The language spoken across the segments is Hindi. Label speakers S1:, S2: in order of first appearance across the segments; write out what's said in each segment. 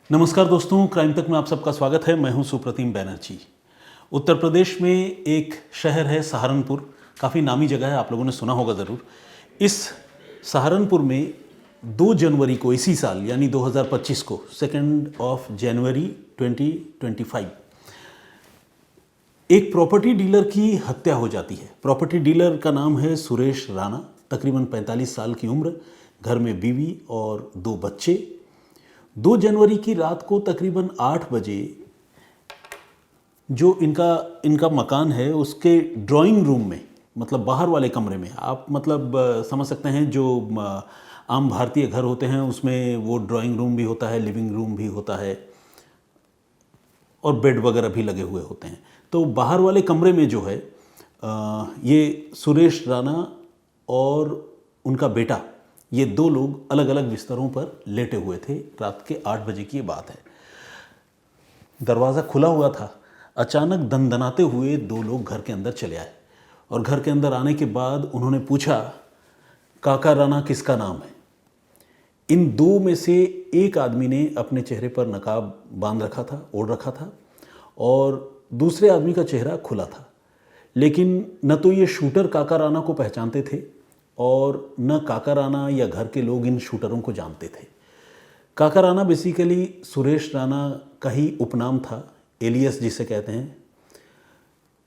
S1: नमस्कार दोस्तों, क्राइम तक में आप सबका स्वागत है। मैं हूं सुप्रतिम बैनर्जी। उत्तर प्रदेश में एक शहर है सहारनपुर, काफ़ी नामी जगह है, आप लोगों ने सुना होगा ज़रूर। इस सहारनपुर में 2 जनवरी को इसी साल यानी 2025 को 2 जनवरी 2025 एक प्रॉपर्टी डीलर की हत्या हो जाती है। प्रॉपर्टी डीलर का नाम है सुरेश राणा, तकरीबन 45 साल की उम्र, घर में बीवी और 2 बच्चे। 2 जनवरी की रात को तकरीबन 8 बजे जो इनका मकान है उसके ड्राइंग रूम में, मतलब बाहर वाले कमरे में, आप मतलब समझ सकते हैं जो आम भारतीय घर होते हैं उसमें वो ड्राइंग रूम भी होता है, लिविंग रूम भी होता है और बेड वगैरह भी लगे हुए होते हैं। तो बाहर वाले कमरे में जो है ये सुरेश राणा और उनका बेटा, ये 2 लोग अलग अलग बिस्तरों पर लेटे हुए थे। रात के 8 बजे की ये बात है। दरवाज़ा खुला हुआ था। अचानक दनदनाते हुए 2 लोग घर के अंदर चले आए और घर के अंदर आने के बाद उन्होंने पूछा, काका राणा किसका नाम है? इन 2 में से एक आदमी ने अपने चेहरे पर नकाब बांध रखा था, ओढ़ रखा था, और दूसरे आदमी का चेहरा खुला था। लेकिन न तो ये शूटर काका राणा को पहचानते थे और न काका राणा या घर के लोग इन शूटरों को जानते थे। काका राणा बेसिकली सुरेश राणा का ही उपनाम था, एलियस जिसे कहते हैं।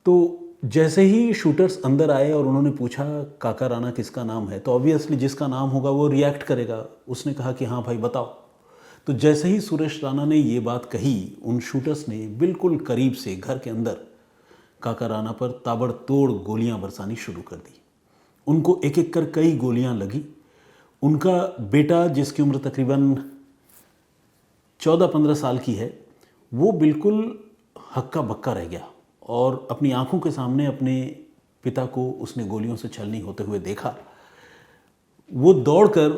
S1: तो जैसे ही शूटर्स अंदर आए और उन्होंने पूछा काका राणा किसका नाम है, तो ऑब्वियसली जिसका नाम होगा वो रिएक्ट करेगा। उसने कहा कि हाँ भाई बताओ। तो जैसे ही सुरेश राणा ने ये बात कही, उन शूटर्स ने बिल्कुल करीब से घर के अंदर काका राणा पर ताबड़तोड़ गोलियां बरसानी शुरू कर दी। उनको एक एक कर कई गोलियां लगी। उनका बेटा, जिसकी उम्र तकरीबन 14-15 साल की है, वो बिल्कुल हक्का बक्का रह गया और अपनी आंखों के सामने अपने पिता को उसने गोलियों से छलनी होते हुए देखा। वो दौड़कर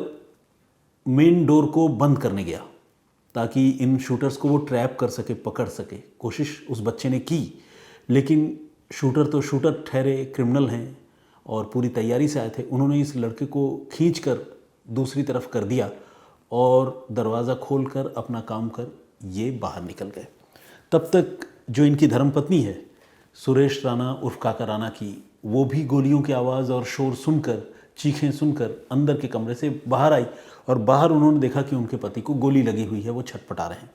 S1: मेन डोर को बंद करने गया ताकि इन शूटर्स को वो ट्रैप कर सके, पकड़ सके। कोशिश उस बच्चे ने की, लेकिन शूटर तो शूटर ठहरे, क्रिमिनल हैं और पूरी तैयारी से आए थे। उन्होंने इस लड़के को खींचकर दूसरी तरफ कर दिया और दरवाज़ा खोलकर अपना काम कर ये बाहर निकल गए। तब तक जो इनकी धर्मपत्नी है सुरेश राणा उर्फ काका राणा की, वो भी गोलियों की आवाज़ और शोर सुनकर, चीखें सुनकर अंदर के कमरे से बाहर आई और बाहर उन्होंने देखा कि उनके पति को गोली लगी हुई है, वो छटपटा रहे हैं।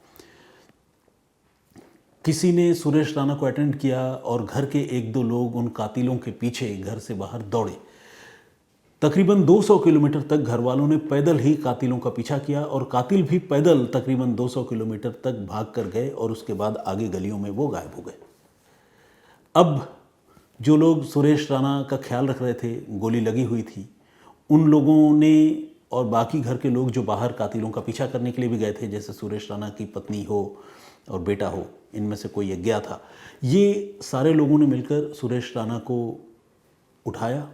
S1: किसी ने सुरेश राणा को अटेंड किया और घर के 1-2 लोग उन कातिलों के पीछे घर से बाहर दौड़े। तकरीबन 200 किलोमीटर तक घर वालों ने पैदल ही कातिलों का पीछा किया और कातिल भी पैदल तकरीबन 200 किलोमीटर तक भाग कर गए और उसके बाद आगे गलियों में वो गायब हो गए। अब जो लोग सुरेश राणा का ख्याल रख रहे थे, गोली लगी हुई थी, उन लोगों ने और बाकी घर के लोग जो बाहर कातिलों का पीछा करने के लिए भी गए थे, जैसे सुरेश राणा की पत्नी हो और बेटा हो, इनमें से कोई एक गया था, ये सारे लोगों ने मिलकर सुरेश राणा को उठाया,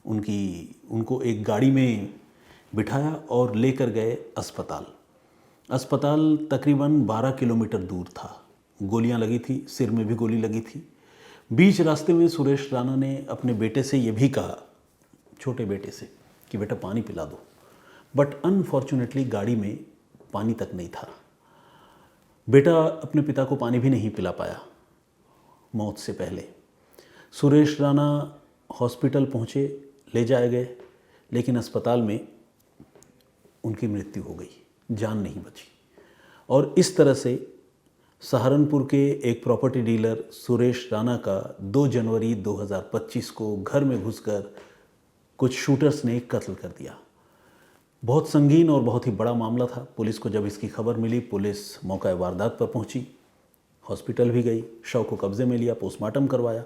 S1: उनको एक गाड़ी में बिठाया और लेकर गए अस्पताल। अस्पताल तकरीबन 12 किलोमीटर दूर था। गोलियां लगी थी, सिर में भी गोली लगी थी। बीच रास्ते में सुरेश राणा ने अपने बेटे से ये भी कहा, छोटे बेटे से, कि बेटा पानी पिला दो, बट अनफॉर्चुनेटली गाड़ी में पानी तक नहीं था। बेटा अपने पिता को पानी भी नहीं पिला पाया मौत से पहले। सुरेश राणा हॉस्पिटल पहुँचे, ले जाए गए, लेकिन अस्पताल में उनकी मृत्यु हो गई, जान नहीं बची। और इस तरह से सहारनपुर के एक प्रॉपर्टी डीलर सुरेश राणा का 2 जनवरी 2025 को घर में घुसकर कुछ शूटर्स ने कत्ल कर दिया। बहुत संगीन और बहुत ही बड़ा मामला था। पुलिस को जब इसकी खबर मिली, पुलिस मौका वारदात पर पहुंची, हॉस्पिटल भी गई, शव को कब्जे में लिया, पोस्टमार्टम करवाया।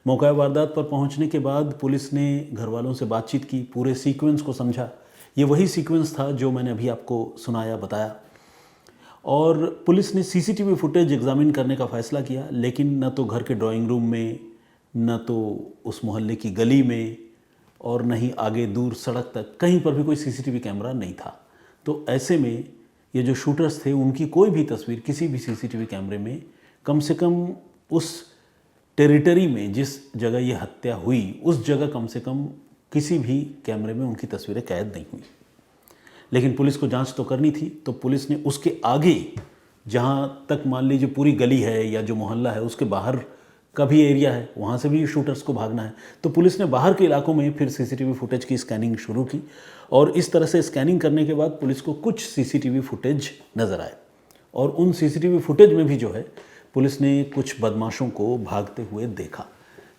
S1: मौका वारदात पर पहुंचने के बाद पुलिस ने घर वालों से बातचीत की, पूरे सीक्वेंस को समझा। ये वही सीक्वेंस था जो मैंने अभी आपको सुनाया, बताया। और पुलिस ने सीसीटीवी फुटेज एग्जामिन करने का फ़ैसला किया, लेकिन न तो घर के ड्राइंग रूम में, न तो उस मोहल्ले की गली में, और न ही आगे दूर सड़क तक कहीं पर भी कोई सीसीटीवी कैमरा नहीं था। तो ऐसे में ये जो शूटर्स थे, उनकी कोई भी तस्वीर किसी भी सीसीटीवी कैमरे में, कम से कम उस टेरिटरी में जिस जगह ये हत्या हुई, उस जगह कम से कम किसी भी कैमरे में उनकी तस्वीरें कैद नहीं हुई। लेकिन पुलिस को जांच तो करनी थी, तो पुलिस ने उसके आगे जहाँ तक मान लीजिए पूरी गली है या जो मोहल्ला है उसके बाहर का भी एरिया है, वहाँ से भी शूटर्स को भागना है। तो पुलिस ने बाहर के इलाकों में फिर सीसीटीवी फुटेज की स्कैनिंग शुरू की और इस तरह से स्कैनिंग करने के बाद पुलिस को कुछ सीसीटीवी फुटेज नज़र आए और उन सीसीटीवी फुटेज में भी जो है पुलिस ने कुछ बदमाशों को भागते हुए देखा।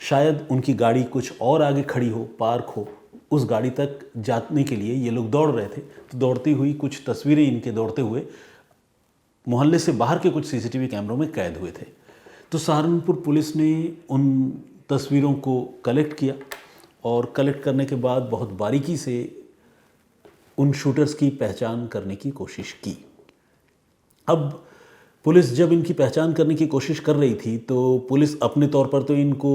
S1: शायद उनकी गाड़ी कुछ और आगे खड़ी हो, पार्क हो, उस गाड़ी तक जाने के लिए ये लोग दौड़ रहे थे। तो दौड़ती हुई कुछ तस्वीरें इनके दौड़ते हुए मोहल्ले से बाहर के कुछ सीसीटीवी कैमरों में कैद हुए थे। तो सहारनपुर पुलिस ने उन तस्वीरों को कलेक्ट किया और कलेक्ट करने के बाद बहुत बारीकी से उन शूटर्स की पहचान करने की कोशिश की। अब पुलिस जब इनकी पहचान करने की कोशिश कर रही थी तो पुलिस अपने तौर पर तो इनको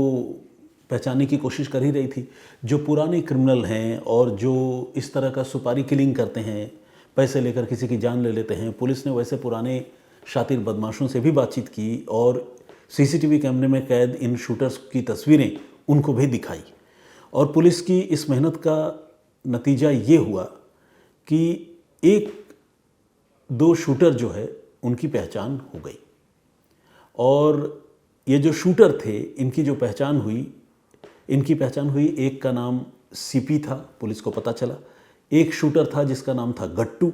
S1: पहचानने की कोशिश कर ही रही थी। जो पुराने क्रिमिनल हैं और जो इस तरह का सुपारी किलिंग करते हैं, पैसे लेकर किसी की जान ले लेते हैं, पुलिस ने वैसे पुराने शातिर बदमाशों से भी बातचीत की और सीसीटीवी कैमरे में कैद इन शूटर्स की तस्वीरें उनको भी दिखाई। और पुलिस की इस मेहनत का नतीजा ये हुआ कि एक दो शूटर जो है उनकी पहचान हो गई और ये जो शूटर थे इनकी जो पहचान हुई, इनकी पहचान हुई। एक का नाम सीपी था, पुलिस को पता चला। एक शूटर था जिसका नाम था गट्टू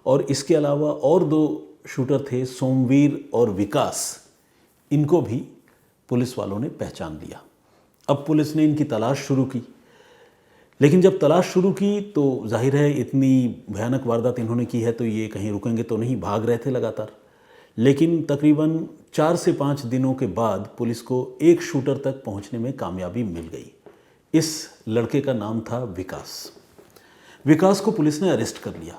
S1: और इसके अलावा और दो शूटर थे, सोमवीर और विकास। इनको भी पुलिस वालों ने पहचान लिया। अब पुलिस ने इनकी तलाश शुरू की, लेकिन जब तलाश शुरू की तो जाहिर है इतनी भयानक वारदात इन्होंने की है तो ये कहीं रुकेंगे तो नहीं, भाग रहे थे लगातार। लेकिन तकरीबन 4 से 5 दिनों के बाद पुलिस को एक शूटर तक पहुंचने में कामयाबी मिल गई। इस लड़के का नाम था विकास। विकास को पुलिस ने अरेस्ट कर लिया।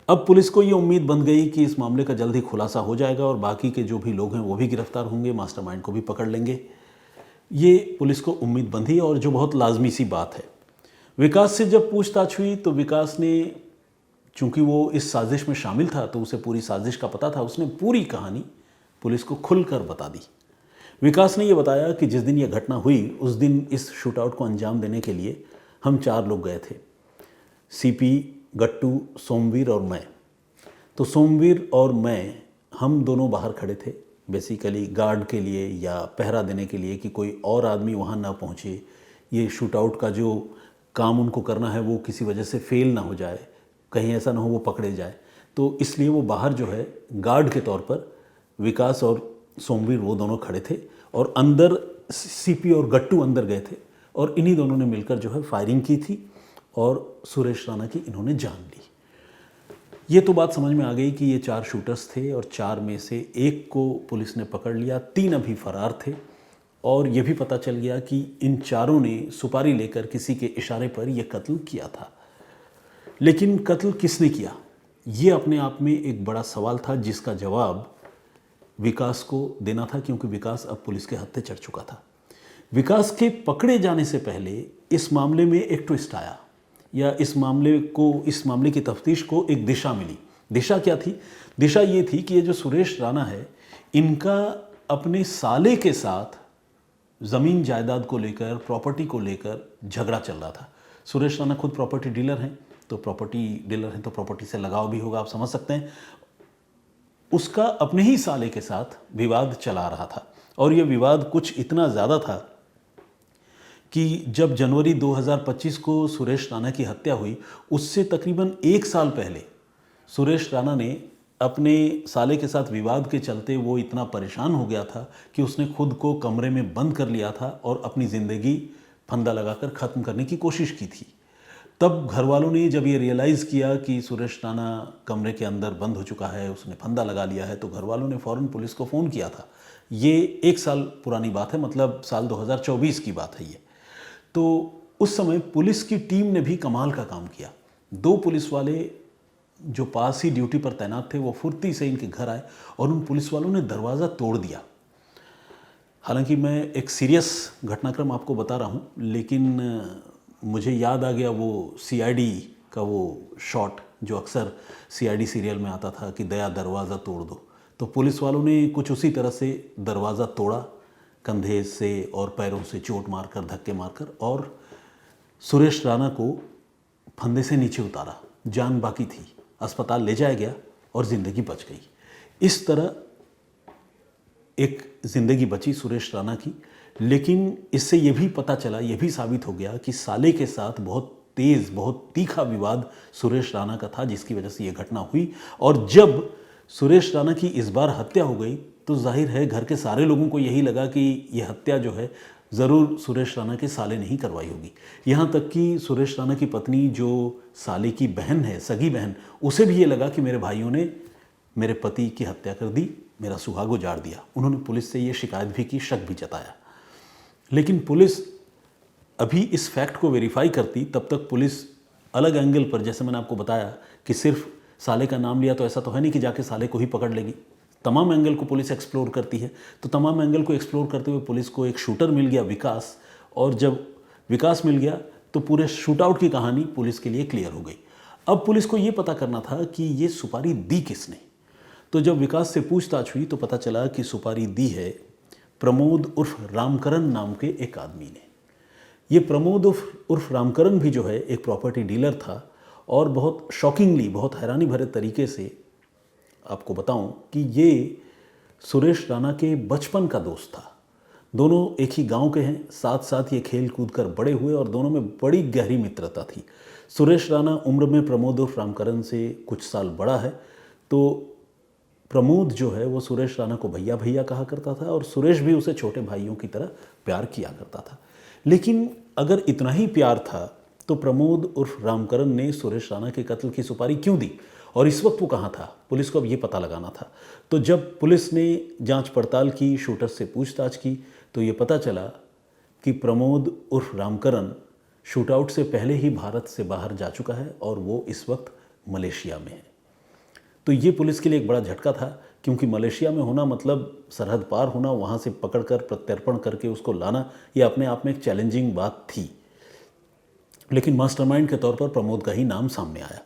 S1: अब पुलिस को ये उम्मीद बन गई कि इस मामले का जल्द ही खुलासा हो जाएगा और बाकी के जो भी लोग हैं वो भी गिरफ्तार होंगे, मास्टरमाइंड को भी पकड़ लेंगे। ये पुलिस को उम्मीद बंधी और जो बहुत लाजमी सी बात है। विकास से जब पूछताछ हुई तो विकास ने, चूंकि वो इस साजिश में शामिल था तो उसे पूरी साजिश का पता था, उसने पूरी कहानी पुलिस को खुलकर बता दी। विकास ने यह बताया कि जिस दिन यह घटना हुई उस दिन इस शूटआउट को अंजाम देने के लिए हम 4 लोग गए थे, सीपी, गट्टू, सोमवीर और मैं। तो सोमवीर और मैं, हम दोनों बाहर खड़े थे बेसिकली गार्ड के लिए या पहरा देने के लिए कि कोई और आदमी वहाँ ना पहुँचे, ये शूटआउट का जो काम उनको करना है वो किसी वजह से फेल ना हो जाए, कहीं ऐसा ना हो वो पकड़े जाए। तो इसलिए वो बाहर जो है गार्ड के तौर पर विकास और सोमवीर वो दोनों खड़े थे और अंदर सीपी और गट्टू अंदर गए थे और इन्हीं दोनों ने मिलकर जो है फायरिंग की थी और सुरेश राणा की इन्होंने जान ली। ये तो बात समझ में आ गई कि ये 4 शूटर्स थे और 4 में से एक को पुलिस ने पकड़ लिया, 3 अभी फरार थे। और ये भी पता चल गया कि इन 4 ने सुपारी लेकर किसी के इशारे पर यह कत्ल किया था। लेकिन कत्ल किसने किया, ये अपने आप में एक बड़ा सवाल था जिसका जवाब विकास को देना था, क्योंकि विकास अब पुलिस के हत्थे चढ़ चुका था। विकास के पकड़े जाने से पहले इस मामले में एक ट्विस्ट आया, या इस मामले की तफ्तीश को एक दिशा मिली। दिशा क्या थी? दिशा ये थी कि ये जो सुरेश राणा है, इनका अपने साले के साथ ज़मीन जायदाद को लेकर, प्रॉपर्टी को लेकर झगड़ा चल रहा था। सुरेश राणा खुद प्रॉपर्टी डीलर हैं, तो प्रॉपर्टी से लगाव भी होगा, आप समझ सकते हैं। उसका अपने ही साले के साथ विवाद चला रहा था और यह विवाद कुछ इतना ज़्यादा था कि जब जनवरी 2025 को सुरेश राणा की हत्या हुई, उससे तकरीबन 1 साल पहले सुरेश राणा ने अपने साले के साथ विवाद के चलते वो इतना परेशान हो गया था कि उसने खुद को कमरे में बंद कर लिया था और अपनी ज़िंदगी फंदा लगाकर ख़त्म करने की कोशिश की थी। तब घर वालों ने जब ये रियलाइज़ किया कि सुरेश राणा कमरे के अंदर बंद हो चुका है, उसने फंदा लगा लिया है, तो घर वालों ने फ़ौरन पुलिस को फ़ोन किया था। ये 1 साल पुरानी बात है, मतलब साल 2024 की बात है ये। तो उस समय पुलिस की टीम ने भी कमाल का काम किया। 2 पुलिस वाले जो पास ही ड्यूटी पर तैनात थे वो फुर्ती से इनके घर आए और उन पुलिस वालों ने दरवाज़ा तोड़ दिया। हालांकि मैं एक सीरियस घटनाक्रम आपको बता रहा हूँ, लेकिन मुझे याद आ गया वो सीआईडी का वो शॉट जो अक्सर सीआईडी सीरियल में आता था कि दया दरवाज़ा तोड़ दो। तो पुलिस वालों ने कुछ उसी तरह से दरवाज़ा तोड़ा, कंधे से और पैरों से चोट मारकर, धक्के मारकर, और सुरेश राणा को फंदे से नीचे उतारा। जान बाकी थी, अस्पताल ले जाया गया और ज़िंदगी बच गई। इस तरह एक ज़िंदगी बची सुरेश राणा की। लेकिन इससे ये भी पता चला, ये भी साबित हो गया कि साले के साथ बहुत तेज़, बहुत तीखा विवाद सुरेश राणा का था, जिसकी वजह से ये घटना हुई। और जब सुरेश राणा की इस बार हत्या हो गई तो जाहिर है घर के सारे लोगों को यही लगा कि ये हत्या जो है ज़रूर सुरेश राणा के साले ने ही करवाई होगी। यहाँ तक कि सुरेश राणा की पत्नी, जो साले की बहन है, सगी बहन, उसे भी ये लगा कि मेरे भाइयों ने मेरे पति की हत्या कर दी, मेरा सुहाग उजाड़ दिया। उन्होंने पुलिस से ये शिकायत भी की, शक भी जताया। लेकिन पुलिस अभी इस फैक्ट को वेरीफाई करती, तब तक पुलिस अलग एंगल पर, जैसे मैंने आपको बताया कि सिर्फ साले का नाम लिया तो ऐसा तो है नहीं कि जाके साले को ही पकड़ लेगी। तमाम एंगल को पुलिस एक्सप्लोर करती है। तो तमाम एंगल को एक्सप्लोर करते हुए पुलिस को एक शूटर मिल गया, विकास। और जब विकास मिल गया तो पूरे शूट आउट की कहानी पुलिस के लिए क्लियर हो गई। अब पुलिस को ये पता करना था कि ये सुपारी दी किसने। तो जब विकास से पूछताछ हुई तो पता चला कि सुपारी दी है प्रमोद उर्फ रामकरण नाम के एक आदमी ने। ये प्रमोद उर्फ रामकरण भी जो है एक प्रॉपर्टी डीलर था। और बहुत शॉकिंगली, बहुत हैरानी भरे तरीके से आपको बताऊं कि ये सुरेश राणा के बचपन का दोस्त था। दोनों एक ही गांव के हैं, साथ साथ ये खेल कूद कर बड़े हुए और दोनों में बड़ी गहरी मित्रता थी। सुरेश राणा उम्र में प्रमोद उर्फ रामकरण से कुछ साल बड़ा है। तो प्रमोद जो है वो सुरेश राणा को भैया भैया कहा करता था और सुरेश भी उसे छोटे भाइयों की तरह प्यार किया करता था। लेकिन अगर इतना ही प्यार था तो प्रमोद उर्फ रामकरण ने सुरेश राणा के कत्ल की सुपारी क्यों दी, और इस वक्त वो कहाँ था? पुलिस को अब ये पता लगाना था। तो जब पुलिस ने जांच पड़ताल की, शूटर से पूछताछ की, तो ये पता चला कि प्रमोद उर्फ रामकरण शूटआउट से पहले ही भारत से बाहर जा चुका है और वो इस वक्त मलेशिया में है। तो ये पुलिस के लिए एक बड़ा झटका था, क्योंकि मलेशिया में होना मतलब सरहद पार होना, वहाँ से पकड़कर प्रत्यर्पण करके उसको लाना, ये अपने आप में एक चैलेंजिंग बात थी। लेकिन मास्टरमाइंड के तौर पर प्रमोद का ही नाम सामने आया।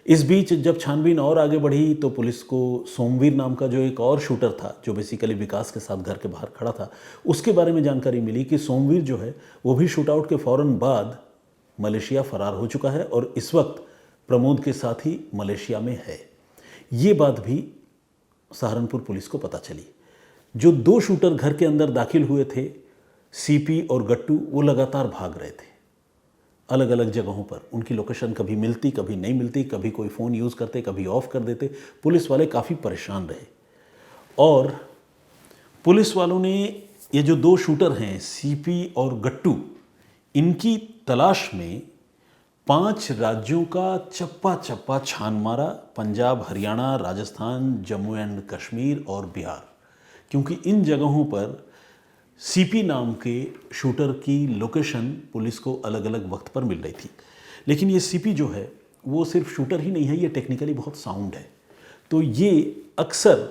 S1: इस बीच जब छानबीन और आगे बढ़ी तो पुलिस को सोमवीर नाम का जो एक और शूटर था, जो बेसिकली विकास के साथ घर के बाहर खड़ा था, उसके बारे में जानकारी मिली कि सोमवीर जो है वो भी शूटआउट के फ़ौरन बाद मलेशिया फरार हो चुका है और इस वक्त प्रमोद के साथ ही मलेशिया में है। ये बात भी सहारनपुर पुलिस को पता चली। जो दो शूटर घर के अंदर दाखिल हुए थे, सीपी और गट्टू, वो लगातार भाग रहे थे अलग अलग जगहों पर। उनकी लोकेशन कभी मिलती, कभी नहीं मिलती, कभी कोई फ़ोन यूज़ करते, कभी ऑफ कर देते। पुलिस वाले काफ़ी परेशान रहे और पुलिस वालों ने ये जो दो शूटर हैं, सीपी और गट्टू, इनकी तलाश में 5 राज्यों का चप्पा चप्पा छान मारा। पंजाब, हरियाणा, राजस्थान, जम्मू एंड कश्मीर और बिहार, क्योंकि इन जगहों पर सीपी नाम के शूटर की लोकेशन पुलिस को अलग अलग वक्त पर मिल रही थी। लेकिन ये सीपी जो है वो सिर्फ शूटर ही नहीं है, ये टेक्निकली बहुत साउंड है। तो ये अक्सर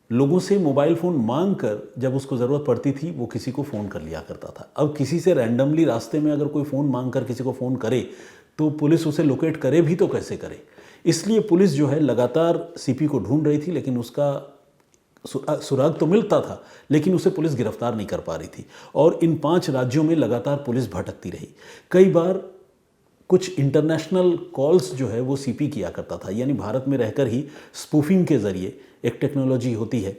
S1: लोगों से मोबाइल फ़ोन मांग कर, जब उसको ज़रूरत पड़ती थी, वो किसी को फ़ोन कर लिया करता था। अब किसी से रैंडमली रास्ते में अगर कोई फ़ोन मांग कर किसी को फ़ोन करे तो पुलिस उसे लोकेट करे भी तो कैसे करे। इसलिए पुलिस जो है लगातार सीपी को ढूंढ रही थी, लेकिन उसका सुराग तो मिलता था, लेकिन उसे पुलिस गिरफ्तार नहीं कर पा रही थी। और इन 5 राज्यों में लगातार पुलिस भटकती रही। कई बार कुछ इंटरनेशनल कॉल्स जो है वो सीपी किया करता था, यानी भारत में रहकर ही स्पूफिंग के ज़रिए, एक टेक्नोलॉजी होती है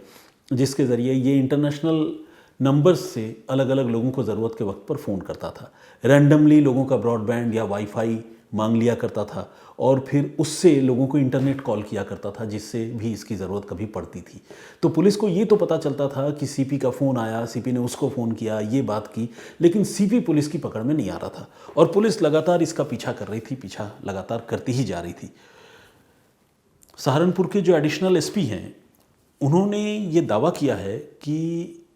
S1: जिसके ज़रिए ये इंटरनेशनल नंबर्स से अलग अलग लोगों को ज़रूरत के वक्त पर फ़ोन करता था। रैंडमली लोगों का ब्रॉडबैंड या वाईफाई मांग लिया करता था और फिर उससे लोगों को इंटरनेट कॉल किया करता था, जिससे भी इसकी ज़रूरत कभी पड़ती थी। तो पुलिस को ये तो पता चलता था कि सीपी का फ़ोन आया, सीपी ने उसको फ़ोन किया, ये बात की, लेकिन सीपी पुलिस की पकड़ में नहीं आ रहा था और पुलिस लगातार इसका पीछा कर रही थी, पीछा लगातार करती ही जा रही थी। सहारनपुर के जो एडिशनल एसपी हैं, उन्होंने ये दावा किया है कि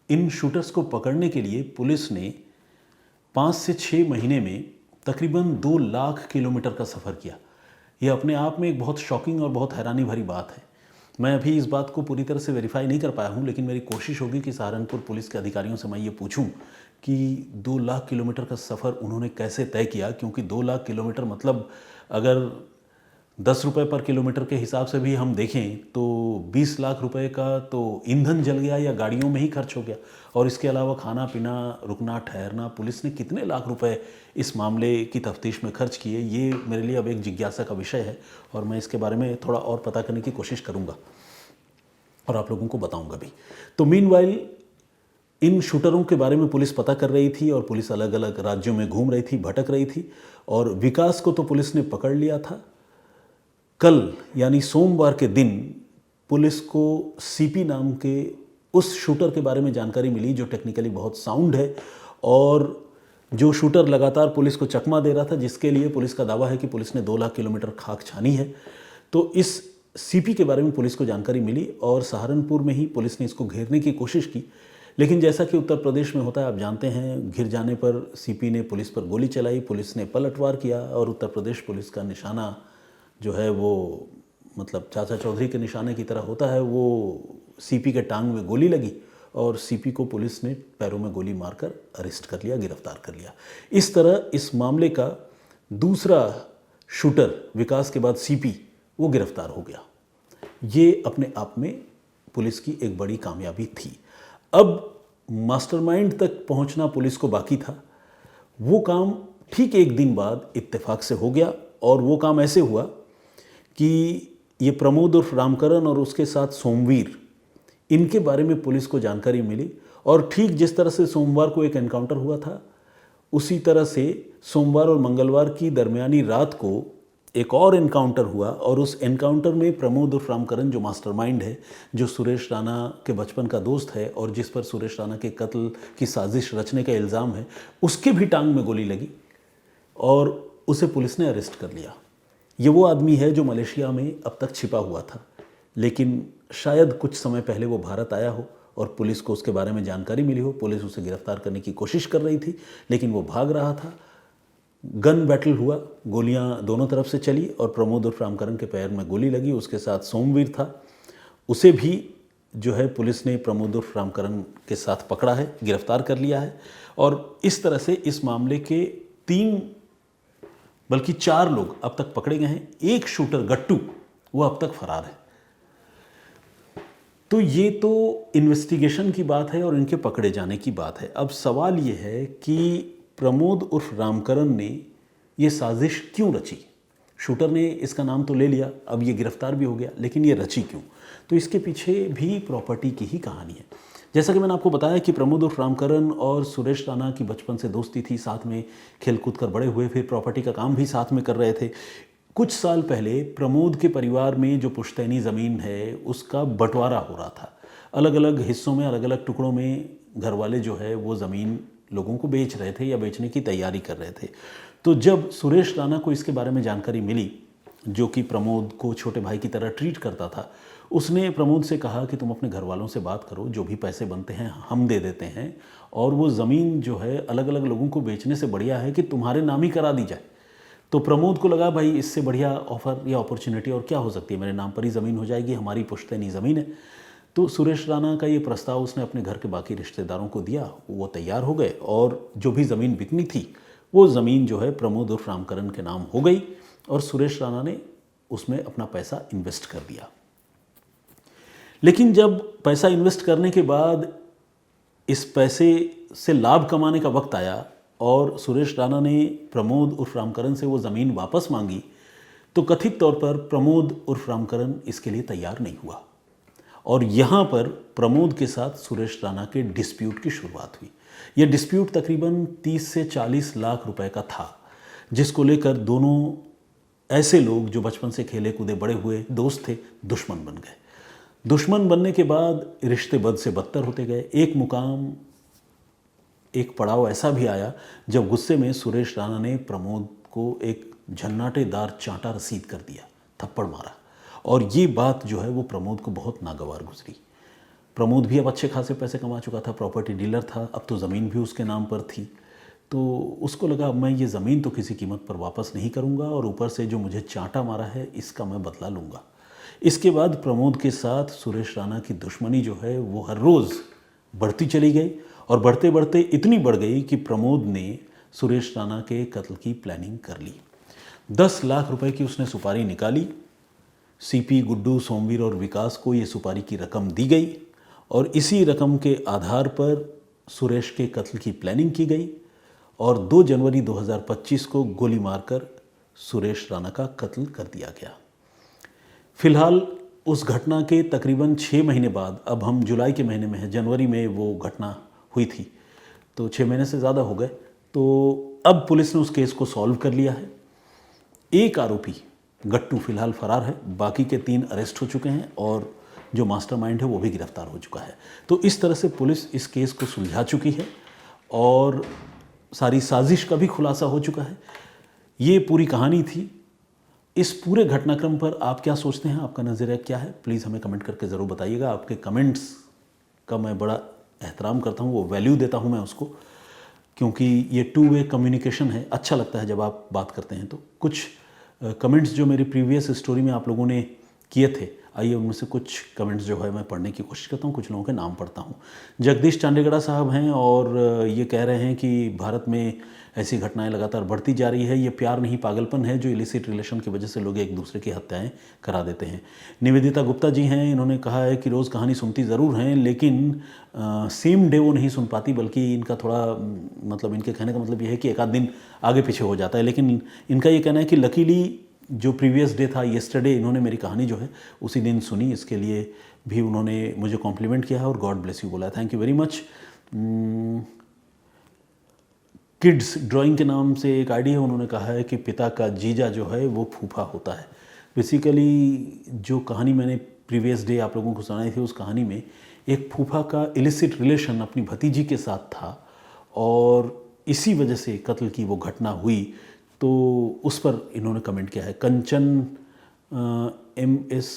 S1: इन शूटर्स को पकड़ने के लिए पुलिस ने 5 से 6 महीने में तकरीबन 2 लाख किलोमीटर का सफ़र किया। ये अपने आप में एक बहुत शॉकिंग और बहुत हैरानी भरी बात है। मैं अभी इस बात को पूरी तरह से वेरीफाई नहीं कर पाया हूँ, लेकिन मेरी कोशिश होगी कि सहारनपुर पुलिस के अधिकारियों से मैं ये पूछूं कि 2 लाख किलोमीटर का सफ़र उन्होंने कैसे तय किया, क्योंकि 2 लाख किलोमीटर मतलब अगर 10 रुपये पर किलोमीटर के हिसाब से भी हम देखें तो 20 लाख रुपए का तो ईंधन जल गया या गाड़ियों में ही खर्च हो गया। और इसके अलावा खाना पीना, रुकना ठहरना, पुलिस ने कितने लाख रुपए इस मामले की तफ्तीश में खर्च किए, ये मेरे लिए अब एक जिज्ञासा का विषय है और मैं इसके बारे में थोड़ा और पता करने की कोशिश करूँगा। और आप लोगों को बताऊंगा भी। तो मीनवाइल इन शूटरों के बारे में पुलिस पता कर रही थी और पुलिस अलग अलग राज्यों में घूम रही थी, भटक रही थी, और विकास को तो पुलिस ने पकड़ लिया था। कल यानी सोमवार के दिन पुलिस को सीपी नाम के उस शूटर के बारे में जानकारी मिली जो टेक्निकली बहुत साउंड है और जो शूटर लगातार पुलिस को चकमा दे रहा था, जिसके लिए पुलिस का दावा है कि पुलिस ने 2 लाख किलोमीटर खाक छानी है। तो इस सीपी के बारे में पुलिस को जानकारी मिली और सहारनपुर में ही पुलिस ने इसको घेरने की कोशिश की, लेकिन जैसा कि उत्तर प्रदेश में होता है, आप जानते हैं, घिर जाने पर सीपी ने पुलिस पर गोली चलाई, पुलिस ने पलटवार किया और उत्तर प्रदेश पुलिस का निशाना जो है वो मतलब चाचा चौधरी के निशाने की तरह होता है, वो सीपी के टांग में गोली लगी और सीपी को पुलिस ने पैरों में गोली मारकर अरेस्ट कर लिया, गिरफ्तार कर लिया। इस तरह इस मामले का दूसरा शूटर विकास के बाद सीपी वो गिरफ्तार हो गया। ये अपने आप में पुलिस की एक बड़ी कामयाबी थी। अब मास्टरमाइंड तक पहुंचना पुलिस को बाकी था। वो काम ठीक एक दिन बाद इत्तेफाक से हो गया और वो काम ऐसे हुआ कि ये प्रमोद उर्फ रामकरण और उसके साथ सोमवीर, इनके बारे में पुलिस को जानकारी मिली और ठीक जिस तरह से सोमवार को एक एनकाउंटर हुआ था, उसी तरह से सोमवार और मंगलवार की दरमियानी रात को एक और एनकाउंटर हुआ और उस एनकाउंटर में प्रमोद उर्फ रामकरण जो मास्टरमाइंड है, जो सुरेश राणा के बचपन का दोस्त है और जिस पर सुरेश राणा के कत्ल की साजिश रचने का इल्ज़ाम है, उसके भी टांग में गोली लगी और उसे पुलिस ने अरेस्ट कर लिया। ये वो आदमी है जो मलेशिया में अब तक छिपा हुआ था, लेकिन शायद कुछ समय पहले वो भारत आया हो और पुलिस को उसके बारे में जानकारी मिली हो। पुलिस उसे गिरफ्तार करने की कोशिश कर रही थी, लेकिन वो भाग रहा था। गन बैटल हुआ, गोलियां दोनों तरफ से चली और प्रमोद उर्फ रामकरण के पैर में गोली लगी। उसके साथ सोमवीर था, उसे भी जो है पुलिस ने प्रमोद उर्फ रामकरण के साथ पकड़ा है, गिरफ्तार कर लिया है। और इस तरह से इस मामले के 3 बल्कि 4 लोग अब तक पकड़े गए हैं। एक शूटर गट्टू वो अब तक फरार है। तो ये तो इन्वेस्टिगेशन की बात है और इनके पकड़े जाने की बात है। अब सवाल ये है कि प्रमोद उर्फ रामकरण ने ये साजिश क्यों रची? शूटर ने इसका नाम तो ले लिया, अब ये गिरफ्तार भी हो गया, लेकिन ये रची क्यों? तो इसके पीछे भी प्रॉपर्टी की ही कहानी है। जैसा कि मैंने आपको बताया कि प्रमोद उर्फ रामकरण और सुरेश राणा की बचपन से दोस्ती थी, साथ में खेल कूद कर बड़े हुए, फिर प्रॉपर्टी का काम भी साथ में कर रहे थे। कुछ साल पहले प्रमोद के परिवार में जो पुश्तैनी ज़मीन है उसका बंटवारा हो रहा था। अलग अलग हिस्सों में, अलग अलग टुकड़ों में घर वाले जो है वो ज़मीन लोगों को बेच रहे थे या बेचने की तैयारी कर रहे थे। तो जब सुरेश राणा को इसके बारे में जानकारी मिली, जो कि प्रमोद को छोटे भाई की तरह ट्रीट करता था, उसने प्रमोद से कहा कि तुम अपने घर वालों से बात करो, जो भी पैसे बनते हैं हम दे देते हैं, और वो ज़मीन जो है अलग अलग लोगों को बेचने से बढ़िया है कि तुम्हारे नाम ही करा दी जाए। तो प्रमोद को लगा भाई इससे बढ़िया ऑफ़र या अपॉर्चुनिटी और क्या हो सकती है, मेरे नाम पर ही ज़मीन हो जाएगी, हमारी पुश्तैनी ज़मीन है। तो सुरेश राणा का ये प्रस्ताव उसने अपने घर के बाकी रिश्तेदारों को दिया, वो तैयार हो गए और जो भी ज़मीन बिकनी थी वो ज़मीन जो है प्रमोद उर्फ रामकरण के नाम हो गई और सुरेश राणा ने उसमें अपना पैसा इन्वेस्ट कर दिया। लेकिन जब पैसा इन्वेस्ट करने के बाद इस पैसे से लाभ कमाने का वक्त आया और सुरेश राणा ने प्रमोद उर्फ रामकरण से वो ज़मीन वापस मांगी, तो कथित तौर पर प्रमोद उर्फ रामकरण इसके लिए तैयार नहीं हुआ और यहाँ पर प्रमोद के साथ सुरेश राणा के डिस्प्यूट की शुरुआत हुई। यह डिस्प्यूट तकरीबन 30 से 40 लाख रुपए का था, जिसको लेकर दोनों ऐसे लोग जो बचपन से खेले कूदे बड़े हुए दोस्त थे, दुश्मन बन गए। दुश्मन बनने के बाद रिश्ते बद से बदतर होते गए। एक मुकाम, एक पड़ाव ऐसा भी आया जब गुस्से में सुरेश राणा ने प्रमोद को एक झन्नाटेदार चांटा रसीद कर दिया, थप्पड़ मारा, और ये बात जो है वो प्रमोद को बहुत नागवार गुजरी। प्रमोद भी अब अच्छे खासे पैसे कमा चुका था, प्रॉपर्टी डीलर था, अब तो ज़मीन भी उसके नाम पर थी। तो उसको लगा मैं ये ज़मीन तो किसी कीमत पर वापस नहीं करूँगा और ऊपर से जो मुझे चांटा मारा है इसका मैं बदला लूँगा। इसके बाद प्रमोद के साथ सुरेश राणा की दुश्मनी जो है वो हर रोज़ बढ़ती चली गई और बढ़ते बढ़ते इतनी बढ़ गई कि प्रमोद ने सुरेश राणा के कत्ल की प्लानिंग कर ली। 10 लाख रुपए की उसने सुपारी निकाली। सीपी, गुड्डू, सोमवीर और विकास को ये सुपारी की रकम दी गई और इसी रकम के आधार पर सुरेश के कत्ल की प्लानिंग की गई और 2 जनवरी 2025 को गोली मारकर सुरेश राणा का कत्ल कर दिया गया। फिलहाल उस घटना के तकरीबन 6 महीने बाद, अब हम जुलाई के महीने में हैं, जनवरी में वो घटना हुई थी, तो 6 महीने से ज़्यादा हो गए। तो अब पुलिस ने उस केस को सॉल्व कर लिया है। एक आरोपी गट्टू फिलहाल फरार है, बाकी के 3 अरेस्ट हो चुके हैं और जो मास्टरमाइंड है वो भी गिरफ्तार हो चुका है। तो इस तरह से पुलिस इस केस को सुलझा चुकी है और सारी साजिश का भी खुलासा हो चुका है। ये पूरी कहानी थी। इस पूरे घटनाक्रम पर आप क्या सोचते हैं, आपका नज़रिया क्या है, प्लीज़ हमें कमेंट करके ज़रूर बताइएगा। आपके कमेंट्स का मैं बड़ा एहतराम करता हूँ, वो वैल्यू देता हूँ मैं उसको, क्योंकि ये 2 वे कम्युनिकेशन है। अच्छा लगता है जब आप बात करते हैं। तो कुछ कमेंट्स जो मेरी प्रीवियस स्टोरी में आप लोगों ने किए थे, आइए उनमें से कुछ कमेंट्स जो है मैं पढ़ने की कोशिश करता हूँ, कुछ लोगों के नाम पढ़ता हूँ। जगदीश चांडेगड़ा साहब हैं और ये कह रहे हैं कि भारत में ऐसी घटनाएं लगातार बढ़ती जा रही है। ये प्यार नहीं पागलपन है जो इलिसिट रिलेशन की वजह से लोग एक दूसरे की हत्याएं करा देते हैं। निवेदिता गुप्ता जी हैं, इन्होंने कहा है कि रोज़ कहानी सुनती ज़रूर हैं लेकिन सेम डे वो नहीं सुन पाती, बल्कि इनका थोड़ा मतलब इनके कहने का मतलब ये है कि एक आध दिन आगे पीछे हो जाता है। लेकिन इनका ये कहना है कि लकीली जो प्रीवियस डे था, येस्टरडे, इन्होंने मेरी कहानी जो है उसी दिन सुनी। इसके लिए भी उन्होंने मुझे कॉम्प्लीमेंट किया है और गॉड ब्लेस यू बोला है। Thank you very much. Kids drawing के नाम से एक आईडी है, उन्होंने कहा है कि पिता का जीजा जो है वो फूफा होता है। बेसिकली जो कहानी मैंने प्रीवियस डे आप लोगों को सुनाई थी, उस कहानी में एक फूफा का इलिसिट रिलेशन अपनी भतीजी के साथ था और इसी वजह से कत्ल की वो घटना हुई। तो उस पर इन्होंने कमेंट किया है। कंचन MS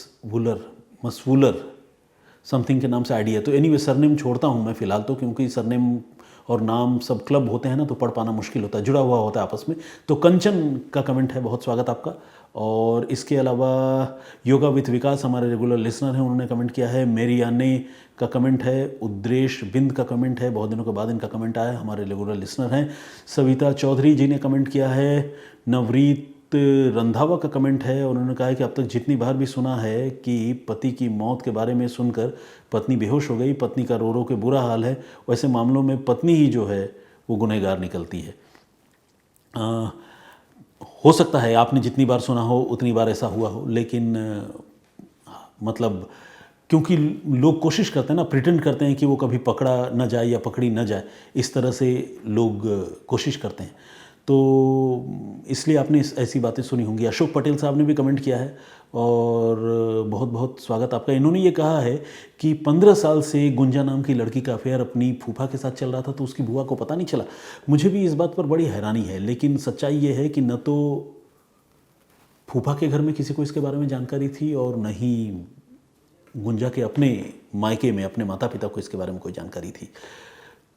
S1: मसवूलर समथिंग के नाम से आईडी है। तो एनीवे सरनेम छोड़ता हूँ मैं फ़िलहाल तो, क्योंकि सरनेम और नाम सब क्लब होते हैं ना, तो पढ़ पाना मुश्किल होता है, जुड़ा हुआ होता है आपस में। तो कंचन का कमेंट है, बहुत स्वागत आपका। और इसके अलावा योगा विथ विकास हमारे रेगुलर लिसनर हैं, उन्होंने कमेंट किया है। मेरी आने का कमेंट है। उद्रेश बिंद का कमेंट है, बहुत दिनों के बाद इनका कमेंट आया, हमारे रेगुलर लिसनर हैं। सविता चौधरी जी ने कमेंट किया है। नवरीत रंधावा का कमेंट है, उन्होंने कहा है कि अब तक जितनी बार भी सुना है कि पति की मौत के बारे में सुनकर पत्नी बेहोश हो गई, पत्नी का रो रो के बुरा हाल है, वैसे मामलों में पत्नी ही जो है वो गुनहगार निकलती है। हो सकता है आपने जितनी बार सुना हो उतनी बार ऐसा हुआ हो, लेकिन मतलब क्योंकि लोग कोशिश करते हैं ना, प्रिटेंड करते हैं कि वो कभी पकड़ा ना जाए या पकड़ी ना जाए, इस तरह से लोग कोशिश करते हैं, तो इसलिए आपने ऐसी बातें सुनी होंगी। अशोक पटेल साहब ने भी कमेंट किया है और बहुत बहुत स्वागत आपका। इन्होंने ये कहा है कि 15 साल से गुंजा नाम की लड़की का अफेयर अपनी फूफा के साथ चल रहा था तो उसकी बुआ को पता नहीं चला। मुझे भी इस बात पर बड़ी हैरानी है, लेकिन सच्चाई ये है कि न तो फूफा के घर में किसी को इसके बारे में जानकारी थी और न ही गुंजा के अपने मायके में अपने माता पिता को इसके बारे में कोई जानकारी थी।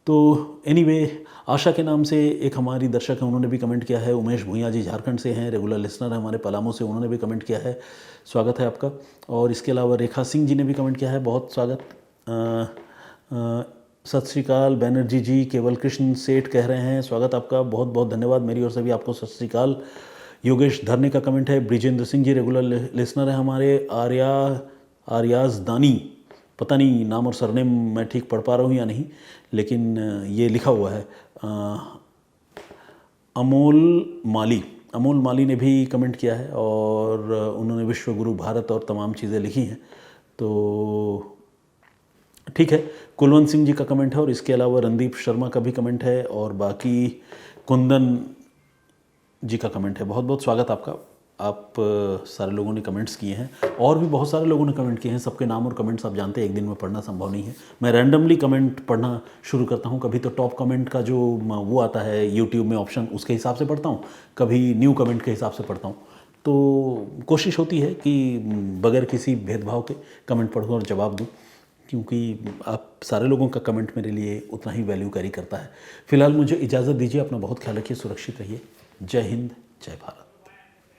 S1: तो एनीवे, आशा के नाम से एक हमारी दर्शक हैं, उन्होंने भी कमेंट किया है। उमेश भूंया जी झारखंड से हैं, रेगुलर लिसनर है हमारे पलामू से, उन्होंने भी कमेंट किया है, स्वागत है आपका। और इसके अलावा रेखा सिंह जी ने भी कमेंट किया है, बहुत स्वागत। सत श्री अकाल बैनर्जी जी, केवल कृष्ण सेठ कह रहे हैं, स्वागत आपका, बहुत बहुत धन्यवाद मेरी ओर से भी आपको सत श्री अकाल। योगेश धरने का कमेंट है। ब्रिजेंद्र सिंह जी रेगुलर लिसनर है हमारे। आर्याज दानी, पता नहीं नाम और सरनेम मैं ठीक पढ़ पा रहा हूँ या नहीं, लेकिन ये लिखा हुआ है। अमोल माली ने भी कमेंट किया है और उन्होंने विश्व गुरु भारत और तमाम चीज़ें लिखी हैं, तो ठीक है। कुलवंत सिंह जी का कमेंट है और इसके अलावा रणदीप शर्मा का भी कमेंट है और बाकी कुंदन जी का कमेंट है। बहुत बहुत स्वागत आपका। आप सारे लोगों ने कमेंट्स किए हैं और भी बहुत सारे लोगों ने कमेंट किए हैं। सबके नाम और कमेंट्स आप जानते हैं एक दिन में पढ़ना संभव नहीं है। मैं रैंडमली कमेंट पढ़ना शुरू करता हूं। कभी तो टॉप कमेंट का जो वो आता है यूट्यूब में ऑप्शन, उसके हिसाब से पढ़ता हूं, कभी न्यू कमेंट के हिसाब से पढ़ता हूं। तो कोशिश होती है कि बगैर किसी भेदभाव के कमेंट पढ़ूँ और जवाब दूँ, क्योंकि आप सारे लोगों का कमेंट मेरे लिए उतना ही वैल्यू कैरी करता है। फिलहाल मुझे इजाज़त दीजिए, अपना बहुत ख्याल रखिए, सुरक्षित रहिए। जय हिंद, जय भारत।